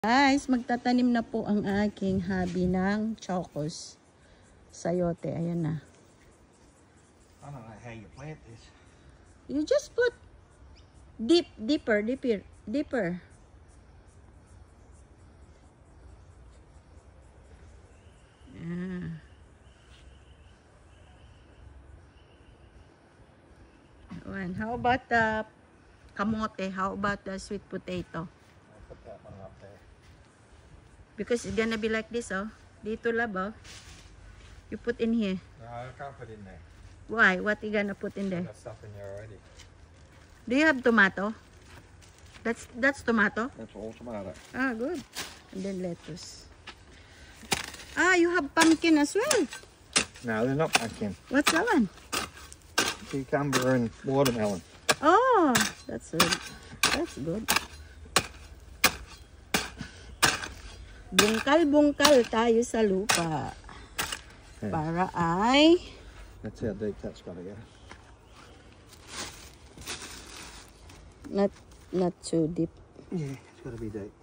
Guys, magtatanim na po ang aking hubby ng chocos. Sayote, ayan na. I don't know how you plant this. You just put deeper. Yeah. Ayan. How about the kamote? How about the sweet potato? I'll put that one up there. Because it's gonna be like this, oh. Dito lab, oh. You put in here. No, I can't put in there. Why? What you gonna put in there? I've got stuff in there already. Do you have tomato? That's tomato? That's all tomato. Ah, good. And then lettuce. Ah, you have pumpkin as well. No, they're not pumpkin. What's that one? Cucumber and watermelon. Oh, that's good. That's good. Bungkal-bungkal tayo sa lupa. Yeah. Para ay... That's how deep that's got to go. Not too deep. Yeah, it's got to be deep.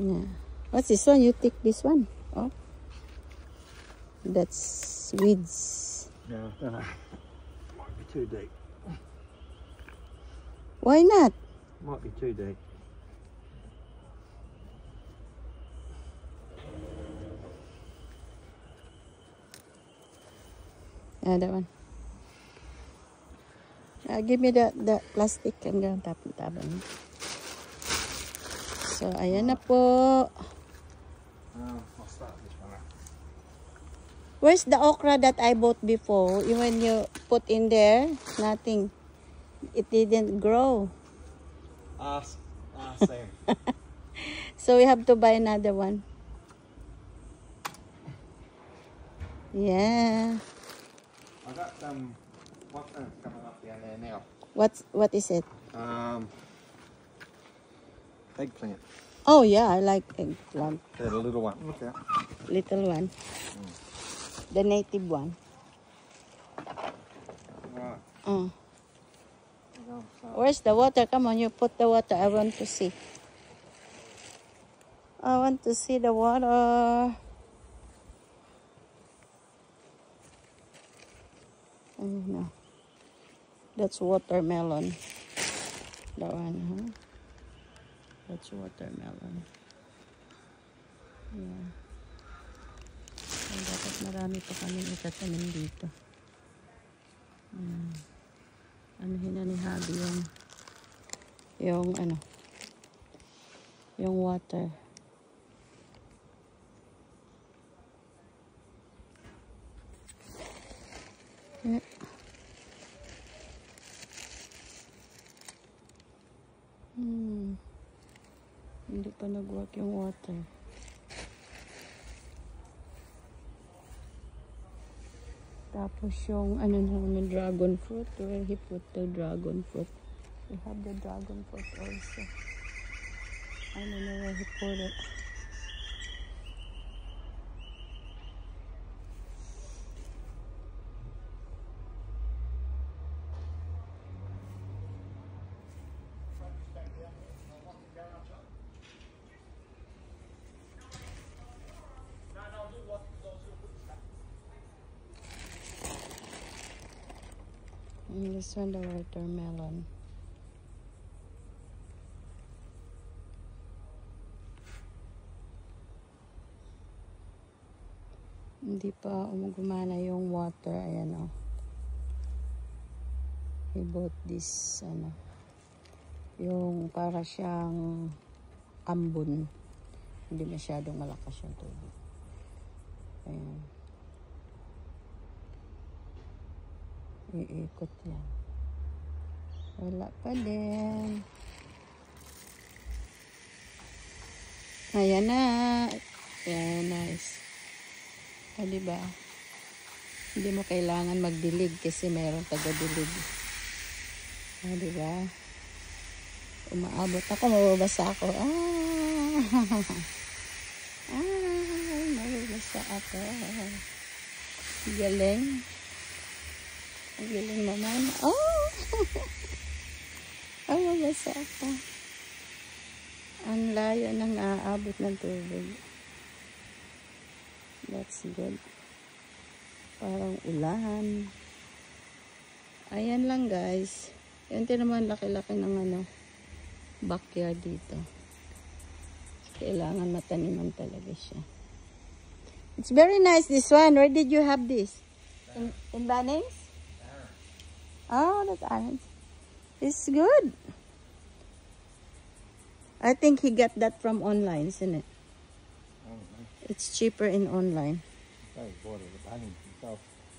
Yeah. What's this one? You take this one. Oh. That's weeds. No, I don't know. Might be too deep. Why not? Might be too deep. Ah, that one. Give me the plastic. I'm gonna tapon. So, ayan na po. I'll start this one up. Where's the okra that I bought before? When you put in there, nothing. It didn't grow. Ask Sam. So, we have to buy another one. Yeah. I got what's coming up down there now? What is it? Eggplant. Oh, yeah, I like eggplant. They're the little one. Look out. Little one. The native one. Right. Where's the water? Come on, you put the water. I want to see. I want to see the water. Oh, no. That's watermelon. That one, huh? That's watermelon. Yeah. Dapat marami pa kami itatanim dito. Anuhin na ni Habi yung water. Yeah. Hindi pa nag-work yung water. Tapos yung namin dragon fruit, where he put the dragon fruit. We have the dragon fruit also. I don't know where he put it. And this one, the watermelon. Hindi pa gumana yung water. Ayan, oh. He bought this, yung para siyang ambon. Hindi masyadong malakas yung tubig. Ayan. Iikot yan. Wala pa din. Ayan na. Ayan, nice. O, diba? Hindi mo kailangan magdilig kasi mayroong taga-dilig. O, diba? Umaabot ako, mababasa ako. Mababasa ako. Galing. Ang galing naman. Oh! Ay, mabasa ako. Ang layo nang aabot ng tubig. That's good. Parang ulan. Ayan lang guys. Yan naman laki-laki ng backyard dito. Kailangan mataniman talaga siya. It's very nice this one. Where did you have this? In Bunnings? Oh, that's orange. It's good. I think he got that from online, isn't it? It's cheaper in online.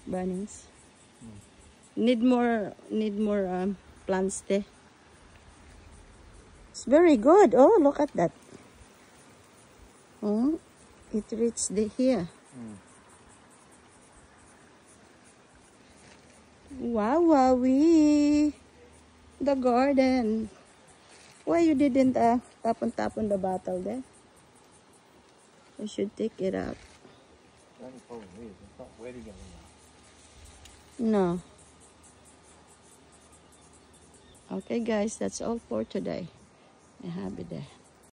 Bunnings. Need more plants there. It's very good. Oh, look at that. Oh, it reached here. Wow, wowie. The garden. Why you didn't tapon the bottle there? You should take it out. It's not wetting it enough. No. Okay guys, that's all for today. Happy day.